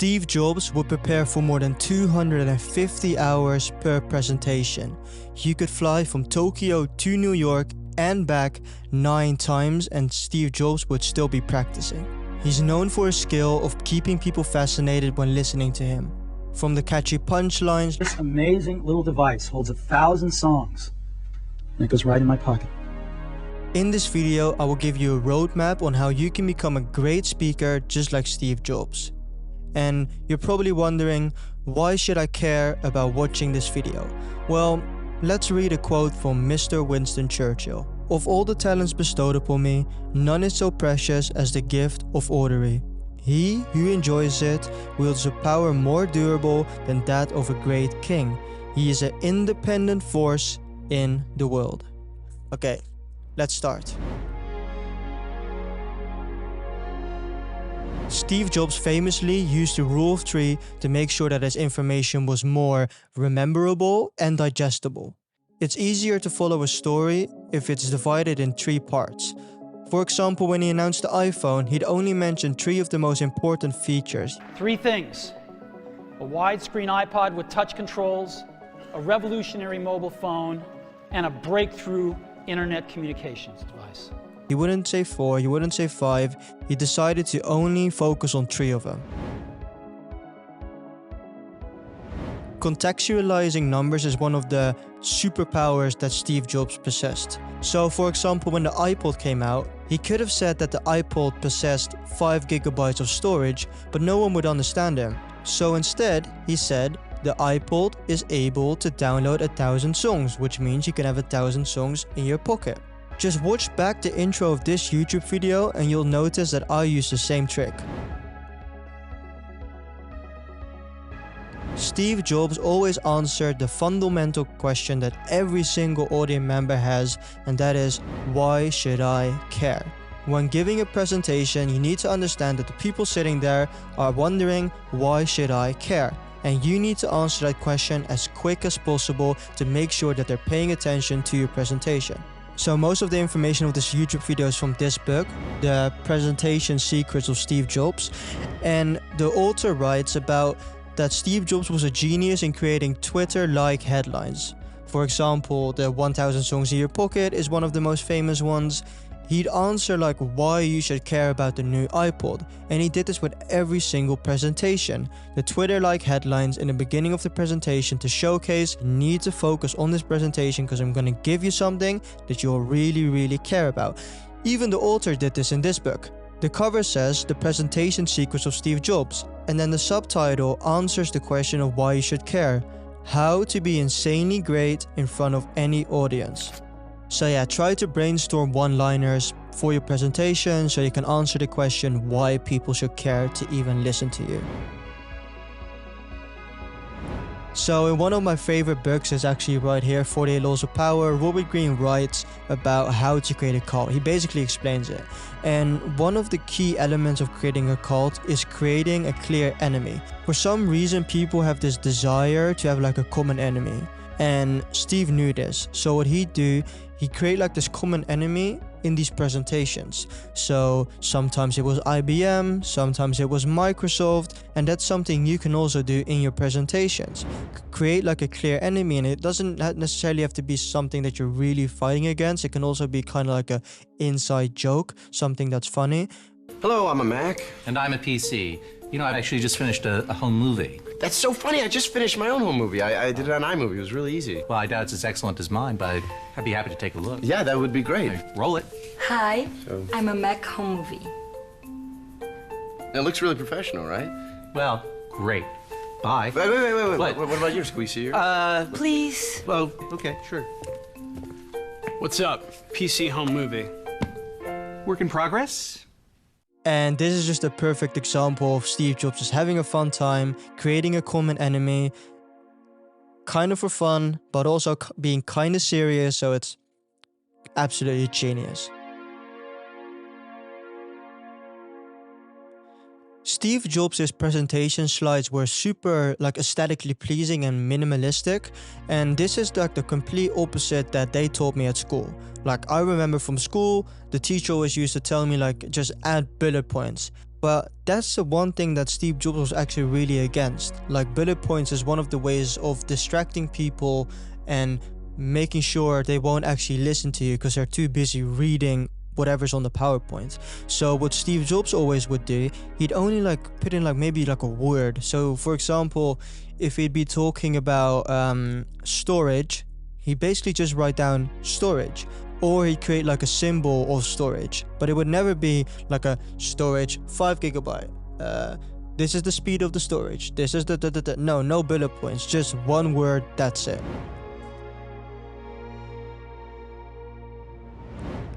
Steve Jobs would prepare for more than 250 hours per presentation. He could fly from Tokyo to New York and back 9 times, and Steve Jobs would still be practicing. He's known for his skill of keeping people fascinated when listening to him. From the catchy punchlines, this amazing little device holds 1,000 songs, and it goes right in my pocket. In this video, I will give you a roadmap on how you can become a great speaker just like Steve Jobs. And you're probably wondering, why should I care about watching this video? Well, let's read a quote from Mr. Winston Churchill. Of all the talents bestowed upon me, none is so precious as the gift of oratory. He who enjoys it wields a power more durable than that of a great king. He is an independent force in the world. Okay, let's start. Steve Jobs famously used the rule of 3 to make sure that his information was more rememberable and digestible. It's easier to follow a story if it's divided in 3 parts. For example, when he announced the iPhone, he'd only mention 3 of the most important features. 3 things: a widescreen iPod with touch controls, a revolutionary mobile phone, and a breakthrough internet communications device. He wouldn't say 4, he wouldn't say 5, he decided to only focus on 3 of them. Contextualizing numbers is one of the superpowers that Steve Jobs possessed. So for example, when the iPod came out, he could have said that the iPod possessed 5 gigabytes of storage, but no one would understand him. So instead, he said, the iPod is able to download 1,000 songs, which means you can have 1,000 songs in your pocket. Just watch back the intro of this YouTube video and you'll notice that I use the same trick. Steve Jobs always answered the fundamental question that every single audience member has, and that is, why should I care? When giving a presentation, you need to understand that the people sitting there are wondering, why should I care? And you need to answer that question as quick as possible to make sure that they're paying attention to your presentation. So most of the information of this YouTube video is from this book, The Presentation Secrets of Steve Jobs. And the author writes about that Steve Jobs was a genius in creating Twitter-like headlines. For example, the 1,000 songs in your pocket is one of the most famous ones. He'd answer like why you should care about the new iPod, and he did this with every single presentation. The Twitter-like headlines in the beginning of the presentation to showcase you need to focus on this presentation because I'm going to give you something that you'll really care about. Even the author did this in this book. The cover says The Presentation Secrets of Steve Jobs, and then the subtitle answers the question of why you should care. How to be insanely great in front of any audience. So yeah, try to brainstorm one-liners for your presentation so you can answer the question why people should care to even listen to you. So in one of my favorite books is actually right here, 48 Laws of Power, Robert Greene writes about how to create a cult. He basically explains it. And one of the key elements of creating a cult is creating a clear enemy. For some reason, people have this desire to have like a common enemy. And Steve knew this. So what he'd do, he'd create like this common enemy in these presentations. So sometimes it was IBM, sometimes it was Microsoft, and that's something you can also do in your presentations. Create like a clear enemy, and it doesn't necessarily have to be something that you're really fighting against. It can also be kind of like a inside joke, something that's funny. Hello, I'm a Mac. And I'm a PC. You know, I actually just finished a home movie. That's so funny. I just finished my own home movie. I did it on iMovie. It was really easy. Well, I doubt it's as excellent as mine, but I'd be happy to take a look. Yeah, that would be great. Okay, roll it. Hi, I'm a Mac home movie. It looks really professional, right? Well, great. Bye. Wait. What? What about yours? Can we see yours? Please. Well, okay, sure. What's up? PC home movie. Work in progress? And this is just a perfect example of Steve Jobs just having a fun time, creating a common enemy, kind of for fun, but also being kind of serious, so it's absolutely genius. Steve Jobs' presentation slides were super aesthetically pleasing and minimalistic, and this is like the complete opposite that they taught me at school. Like, I remember from school, the teacher always used to tell me just add bullet points. But that's the one thing that Steve Jobs was actually really against. Like, bullet points is one of the ways of distracting people and making sure they won't actually listen to you because they're too busy reading whatever's on the PowerPoint. So what Steve Jobs always would do, he'd only like put in like maybe like a word. So for example, if he'd be talking about storage, he'd basically just write down storage, or he'd create like a symbol of storage, but it would never be like a storage 5 gigabyte. This is the speed of the storage. This is the no bullet points, just one word, that's it.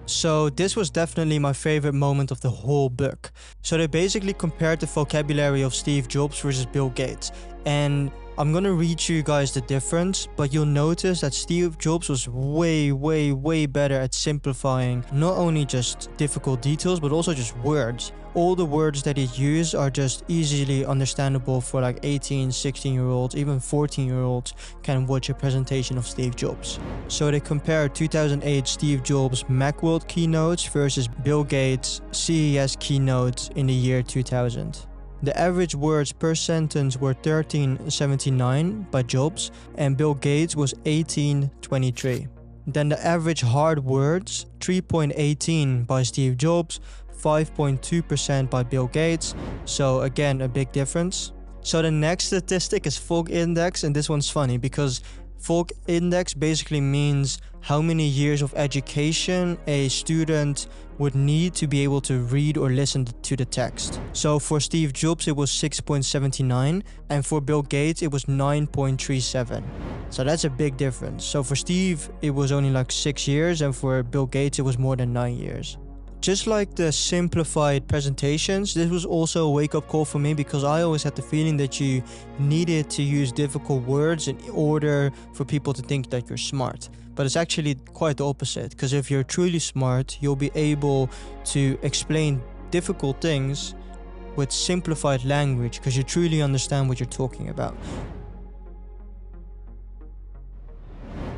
So this was definitely my favorite moment of the whole book. So they basically compared the vocabulary of Steve Jobs versus Bill Gates. And I'm gonna read you guys the difference, but you'll notice that Steve Jobs was way better at simplifying not only just difficult details, but also just words. All the words that he used are just easily understandable for like 18, 16-year-olds, even 14-year-olds can watch a presentation of Steve Jobs. So they compared 2008 Steve Jobs Macworld keynotes versus Bill Gates CES keynotes in the year 2000. The average words per sentence were 1379 by Jobs, and Bill Gates was 1823. Then the average hard words, 3.18 by Steve Jobs, 5.2% by Bill Gates. So again, a big difference. So the next statistic is Folk Index, and this one's funny because Folk Index basically means how many years of education a student would need to be able to read or listen to the text. So for Steve Jobs it was 6.79, and for Bill Gates it was 9.37. So that's a big difference. So for Steve it was only like 6 years, and for Bill Gates it was more than 9 years. Just like the simplified presentations, this was also a wake-up call for me because I always had the feeling that you needed to use difficult words in order for people to think that you're smart. But it's actually quite the opposite, because if you're truly smart, you'll be able to explain difficult things with simplified language because you truly understand what you're talking about.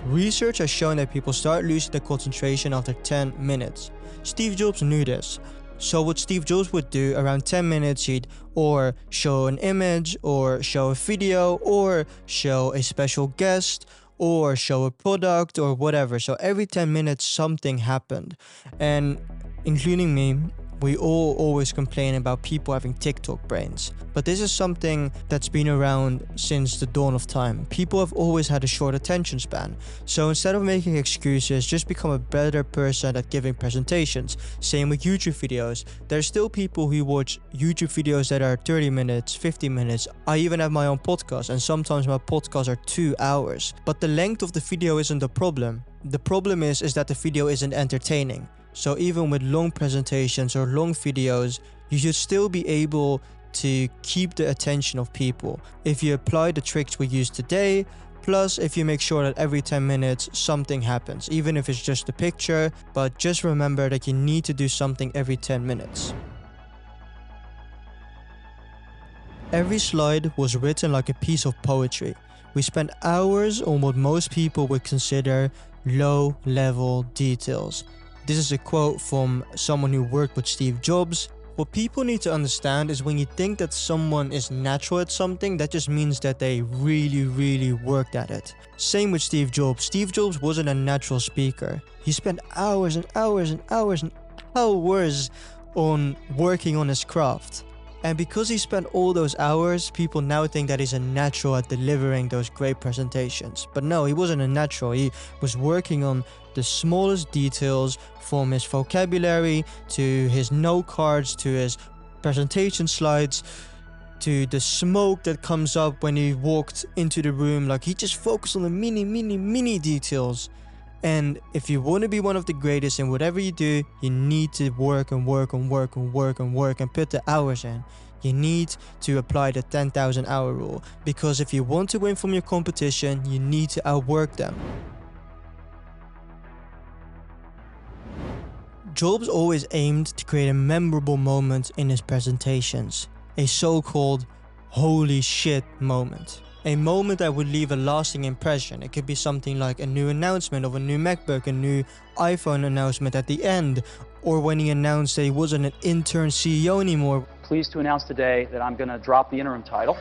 Research has shown that people start losing their concentration after 10 minutes. Steve Jobs knew this. So what Steve Jobs would do, around 10 minutes he'd or show an image, or show a video, or show a special guest, or show a product, or whatever. So every 10 minutes something happened. And including me, we all always complain about people having TikTok brains. But this is something that's been around since the dawn of time. People have always had a short attention span. So instead of making excuses, just become a better person at giving presentations. Same with YouTube videos. There's still people who watch YouTube videos that are 30 minutes, 50 minutes. I even have my own podcast, and sometimes my podcasts are 2 hours. But the length of the video isn't the problem. The problem is that the video isn't entertaining. So even with long presentations or long videos, you should still be able to keep the attention of people if you apply the tricks we used today, plus if you make sure that every 10 minutes something happens, even if it's just a picture. But just remember that you need to do something every 10 minutes. Every slide was written like a piece of poetry. We spent hours on what most people would consider low-level details. This is a quote from someone who worked with Steve Jobs. What people need to understand is when you think that someone is natural at something, that just means that they really worked at it. Same with Steve Jobs. Steve Jobs wasn't a natural speaker. He spent hours and hours on working on his craft. And because he spent all those hours, people now think that he's a natural at delivering those great presentations. But no, he wasn't a natural. He was working on the smallest details, from his vocabulary to his note cards to his presentation slides to the smoke that comes up when he walked into the room. Like, he just focused on the mini details. And if you want to be one of the greatest in whatever you do, you need to work and put the hours in. You need to apply the 10,000 hour rule, because if you want to win from your competition, you need to outwork them. Jobs always aimed to create a memorable moment in his presentations, a so-called holy shit moment. A moment that would leave a lasting impression. It could be something like a new announcement of a new MacBook, a new iPhone announcement at the end, or when he announced that he wasn't an intern CEO anymore. Pleased to announce today that I'm going to drop the interim title.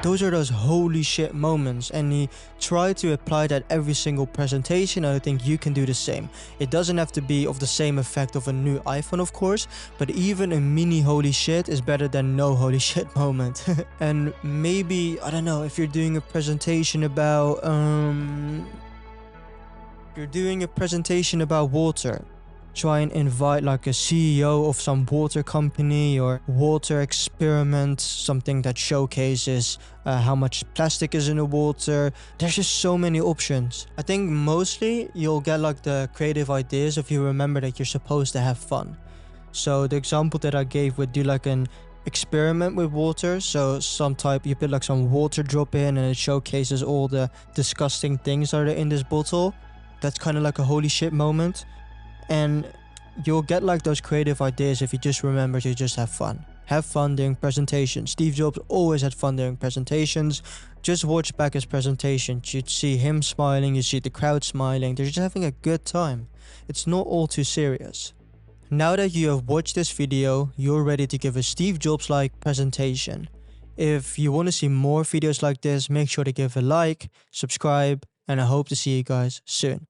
Those are those holy shit moments, and he tried to apply that every single presentation, and I think you can do the same. It doesn't have to be of the same effect of a new iPhone, of course, but even a mini holy shit is better than no holy shit moment. And maybe, I don't know, if you're doing a presentation about water, try and invite like a CEO of some water company or water experiment, something that showcases how much plastic is in the water. There's just so many options. I think mostly you'll get like the creative ideas if you remember that you're supposed to have fun. So the example that I gave would do like an experiment with water. So you put like some water drop in and it showcases all the disgusting things that are in this bottle. That's kind of like a holy shit moment. And you'll get like those creative ideas if you just remember to just have fun. Have fun during presentations. Steve Jobs always had fun during presentations. Just watch back his presentations. You'd see him smiling, you see the crowd smiling. They're just having a good time. It's not all too serious. Now that you have watched this video, you're ready to give a Steve Jobs-like presentation. If you want to see more videos like this, make sure to give a like, subscribe, and I hope to see you guys soon.